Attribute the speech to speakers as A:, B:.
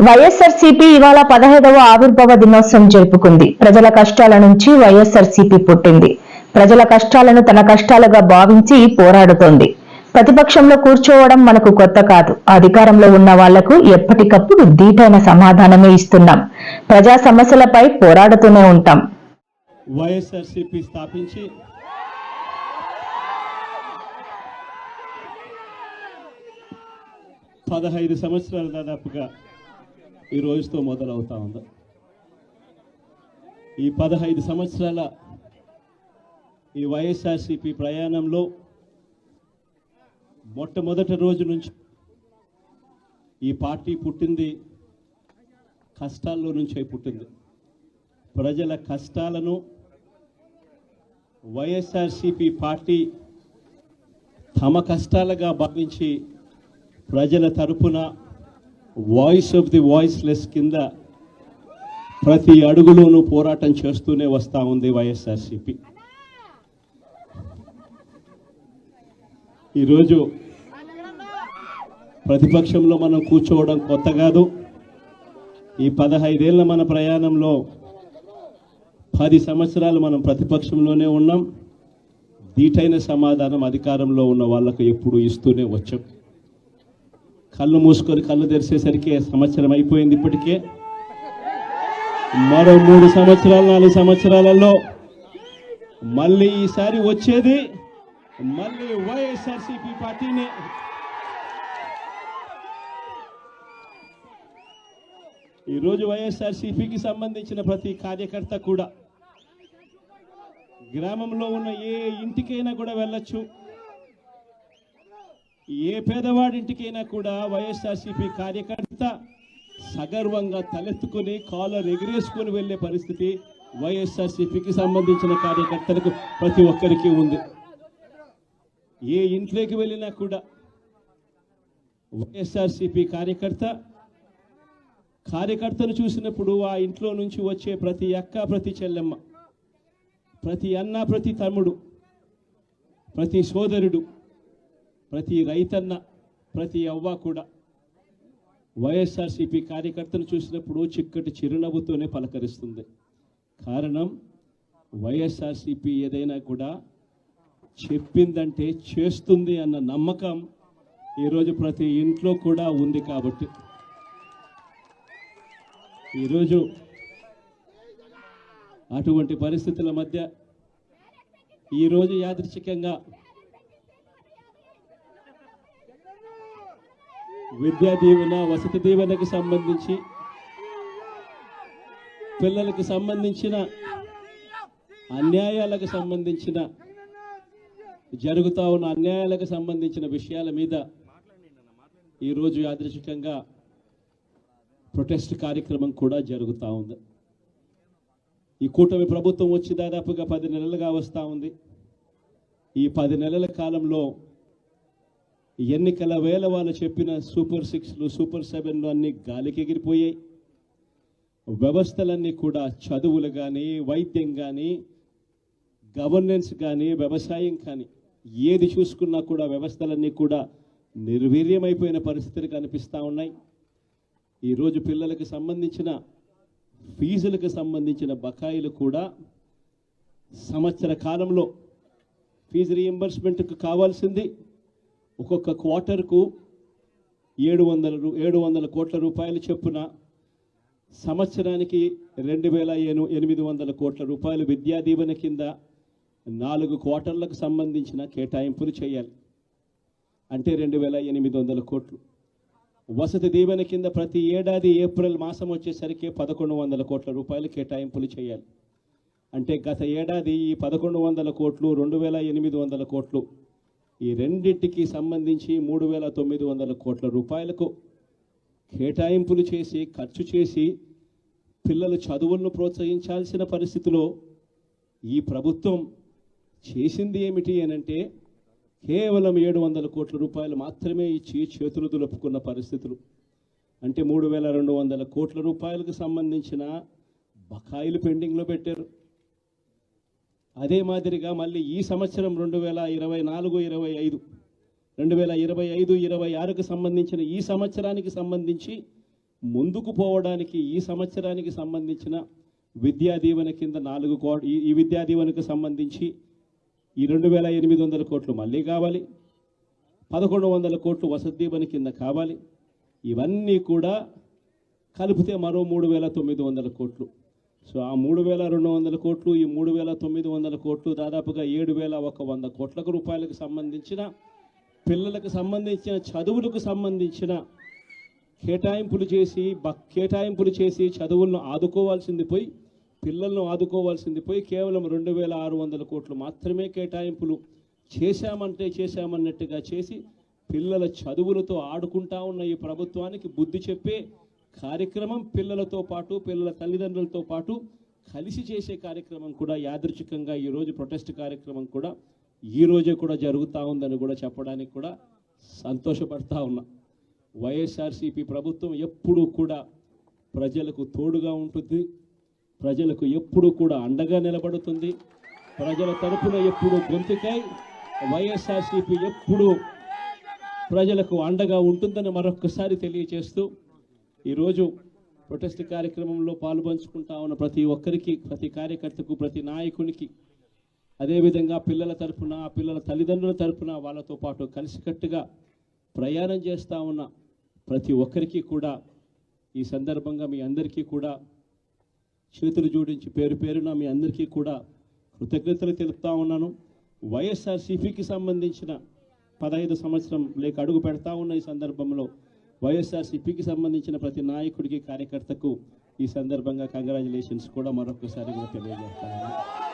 A: వైఎస్ఆర్సీపీ ఇవాళ 15వ ఆవిర్భావ దినోత్సవం జరుపుకుంది. ప్రజల కష్టాల నుంచి వైఎస్ఆర్సీపీ పుట్టింది. ప్రజల కష్టాలను తన కష్టాలుగా భావించి పోరాడుతోంది. ప్రతిపక్షంలో కూర్చోవడం మనకు కొత్త కాదు. అధికారంలో ఉన్న వాళ్లకు ఎప్పటికప్పుడు దీటైన సమాధానమే ఇస్తున్నాం. ప్రజా సమస్యలపై పోరాడుతూనే ఉంటాం.
B: వైఎస్ఆర్సీపీ స్థాపించి 15 సంవత్సరాలు దాదాపుగా ఈ రోజుతో మొదలవుతా ఉంది. ఈ 15 సంవత్సరాల ఈ వైఎస్ఆర్సీపీ ప్రయాణంలో మొట్టమొదటి రోజు నుంచి ఈ పార్టీ పుట్టింది కష్టాల్లో నుంచే పుట్టింది. ప్రజల కష్టాలను వైఎస్ఆర్సీపీ పార్టీ తమ కష్టాలుగా భావించి ప్రజల తరపున వాయిస్ ఆఫ్ ది వాయిస్లెస్ కింద ప్రతి అడుగులోనూ పోరాటం చేస్తూనే వస్తూ ఉంది వైఎస్ఆర్సీపీ. ఈరోజు ప్రతిపక్షంలో మనం కూర్చోవడం కొత్త కాదు. ఈ 15 ఏళ్ల మన ప్రయాణంలో 10 సంవత్సరాలు మనం ప్రతిపక్షంలోనే ఉన్నాం. దీటైన సమాధానం అధికారంలో ఉన్న వాళ్లకు ఎప్పుడు ఇస్తూనే వచ్చాం. కళ్ళు మూసుకొని కళ్ళు తెరిచేసరికి సంవత్సరం అయిపోయింది. ఇప్పటికే మరో 3 సంవత్సరాలు 4 సంవత్సరాలలో మళ్ళీ ఈసారి వచ్చేది మళ్ళీ వైఎస్ఆర్సీపీ పార్టీనే. ఈరోజు వైఎస్ఆర్సీపీకి సంబంధించిన ప్రతి కార్యకర్త కూడా గ్రామంలో ఉన్న ఏ ఇంటికైనా కూడా వెళ్ళొచ్చు. ఏ పేదవాడింటికైనా కూడా వైఎస్ఆర్సీపీ కార్యకర్త సగర్వంగా తలెత్తుకుని కాలర్ ఎగిరేసుకుని వెళ్లే పరిస్థితి వైఎస్ఆర్సీపీకి సంబంధించిన కార్యకర్తలకు ప్రతి ఒక్కరికి ఉంది. ఏ ఇంట్లోకి వెళ్ళినా కూడా వైఎస్ఆర్సీపీ కార్యకర్తను చూసినప్పుడు ఆ ఇంట్లో నుంచి వచ్చే ప్రతి అక్క, ప్రతి చెల్లెమ్మ, ప్రతి అన్న, ప్రతి తమ్ముడు, ప్రతి సోదరుడు, ప్రతి రైతన్న, ప్రతి అవ్వ కూడా వైఎస్ఆర్సీపీ కార్యకర్తను చూసినప్పుడు చిక్కటి చిరునవ్వుతోనే పలకరిస్తుంది. కారణం వైఎస్ఆర్సీపీ ఏదైనా కూడా చెప్పిందంటే చేస్తుంది అన్న నమ్మకం ఈరోజు ప్రతి ఇంట్లో కూడా ఉంది. కాబట్టి ఈరోజు అటువంటి పరిస్థితుల మధ్య ఈరోజు యాదృచ్ఛికంగా విద్యా దీవెన, వసతి దీవెనకు సంబంధించి పిల్లలకు సంబంధించిన అన్యాయాలకు సంబంధించిన జరుగుతూ ఉన్న అన్యాయాలకు సంబంధించిన విషయాల మీద ఈరోజు యాదృచ్ఛికంగా ప్రొటెస్ట్ కార్యక్రమం కూడా జరుగుతూ ఉంది. ఈ కూటమి ప్రభుత్వం వచ్చి దాదాపుగా 10 నెలలుగా వస్తూ ఉంది. ఈ 10 నెలల కాలంలో ఎన్నికల వేళ వాళ్ళు చెప్పిన సూపర్ 6లు, సూపర్ 7లు అన్నీ గాలికి ఎగిరిపోయాయి. వ్యవస్థలన్నీ కూడా చదువులు కానీ, వైద్యం కానీ, గవర్నెన్స్ కానీ, వ్యవసాయం కానీ ఏది చూసుకున్నా కూడా వ్యవస్థలన్నీ కూడా నిర్వీర్యమైపోయిన పరిస్థితులు కనిపిస్తూ ఉన్నాయి. ఈరోజు పిల్లలకు సంబంధించిన ఫీజులకు సంబంధించిన బకాయిలు కూడా సంవత్సర కాలంలో ఫీజు రీఎంబర్స్మెంట్కు కావాల్సింది ఒక్కొక్క క్వార్టర్కు 700 కోట్ల రూపాయలు చొప్పున సంవత్సరానికి 2800 కోట్ల రూపాయలు విద్యా దీవెన కింద 4 క్వార్టర్లకు సంబంధించిన కేటాయింపులు చేయాలి. అంటే 2800 కోట్లు. వసతి దీవెన కింద ప్రతి ఏడాది ఏప్రిల్ మాసం వచ్చేసరికి 1100 కోట్ల రూపాయలు కేటాయింపులు చేయాలి. అంటే గత ఏడాది ఈ 1100 కోట్లు, 2800 కోట్లు, ఈ రెండింటికి సంబంధించి 3900 కోట్ల రూపాయలకు కేటాయింపులు చేసి ఖర్చు చేసి పిల్లల చదువులను ప్రోత్సహించాల్సిన పరిస్థితిలో ఈ ప్రభుత్వం చేసింది ఏమిటి అనంటే కేవలం 700 కోట్ల రూపాయలు మాత్రమే ఇచ్చి చేతులు దులుపుకున్న పరిస్థితులు. అంటే 3200 కోట్ల రూపాయలకు సంబంధించిన బకాయిలు పెండింగ్లో పెట్టారు. అదే మాదిరిగా మళ్ళీ ఈ సంవత్సరం 2024-25 2025-26కు సంబంధించిన ఈ సంవత్సరానికి సంబంధించి ముందుకు పోవడానికి ఈ సంవత్సరానికి సంబంధించిన విద్యా దీవెన కింద 4 కోట్లు, ఈ విద్యా దీవెనకు సంబంధించి ఈ 2,800 కోట్లు మళ్ళీ కావాలి, 1,100 కోట్లు వసతి దీవెన కింద కావాలి. ఇవన్నీ కూడా కలిపితే మరో 3,900 కోట్లు. సో ఆ 3,200 కోట్లు, ఈ 3,900 కోట్లు దాదాపుగా 7,100 కోట్ల రూపాయలకు సంబంధించిన పిల్లలకు సంబంధించిన చదువులకు సంబంధించిన కేటాయింపులు చేసి చదువులను ఆదుకోవాల్సింది పోయి, పిల్లలను ఆదుకోవాల్సింది పోయి కేవలం 2,600 కోట్లు మాత్రమే కేటాయింపులు చేశామన్నట్టుగా చేసి పిల్లల చదువులతో ఆడుకుంటా ఉన్న ఈ ప్రభుత్వానికి బుద్ధి చెప్పే కార్యక్రమం పిల్లలతో పాటు పిల్లల తల్లిదండ్రులతో పాటు కలిసి చేసే కార్యక్రమం కూడా యాదృచ్ఛికంగా ఈరోజు ప్రొటెస్ట్ కార్యక్రమం కూడా ఈ రోజే కూడా జరుగుతూ ఉందని కూడా చెప్పడానికి కూడా సంతోషపడతా ఉన్నా. వైఎస్ఆర్సీపీ ప్రభుత్వం ఎప్పుడూ కూడా ప్రజలకు తోడుగా ఉంటుంది, ప్రజలకు ఎప్పుడూ కూడా అండగా నిలబడుతుంది, ప్రజల తరపున ఎప్పుడూ గొంతుకై వైఎస్ఆర్సీపీ ఎప్పుడూ ప్రజలకు అండగా ఉంటుందని మరొక్కసారి తెలియజేస్తూ ఈరోజు ప్రొటెస్ట్ కార్యక్రమంలో పాల్పంచుకుంటా ఉన్న ప్రతి ఒక్కరికి, ప్రతి కార్యకర్తకు, ప్రతి నాయకునికి, అదేవిధంగా పిల్లల తరపున, పిల్లల తల్లిదండ్రుల తరపున వాళ్ళతో పాటు కలిసికట్టుగా ప్రయాణం చేస్తూ ఉన్న ప్రతి ఒక్కరికి కూడా ఈ సందర్భంగా మీ అందరికీ కూడా చేతులు జోడించి పేరు పేరున మీ అందరికీ కూడా కృతజ్ఞతలు తెలుపుతా ఉన్నాను. వైఎస్ఆర్సీపీకి సంబంధించిన 15 సంవత్సరం లేక అడుగు పెడతా ఉన్న ఈ సందర్భంలో వైఎస్ఆర్సీపీకి సంబంధించిన ప్రతి నాయకుడికి, కార్యకర్తకు ఈ సందర్భంగా కంగ్రాచులేషన్స్ కూడా మరొకసారి కూడా తెలియజేస్తాను.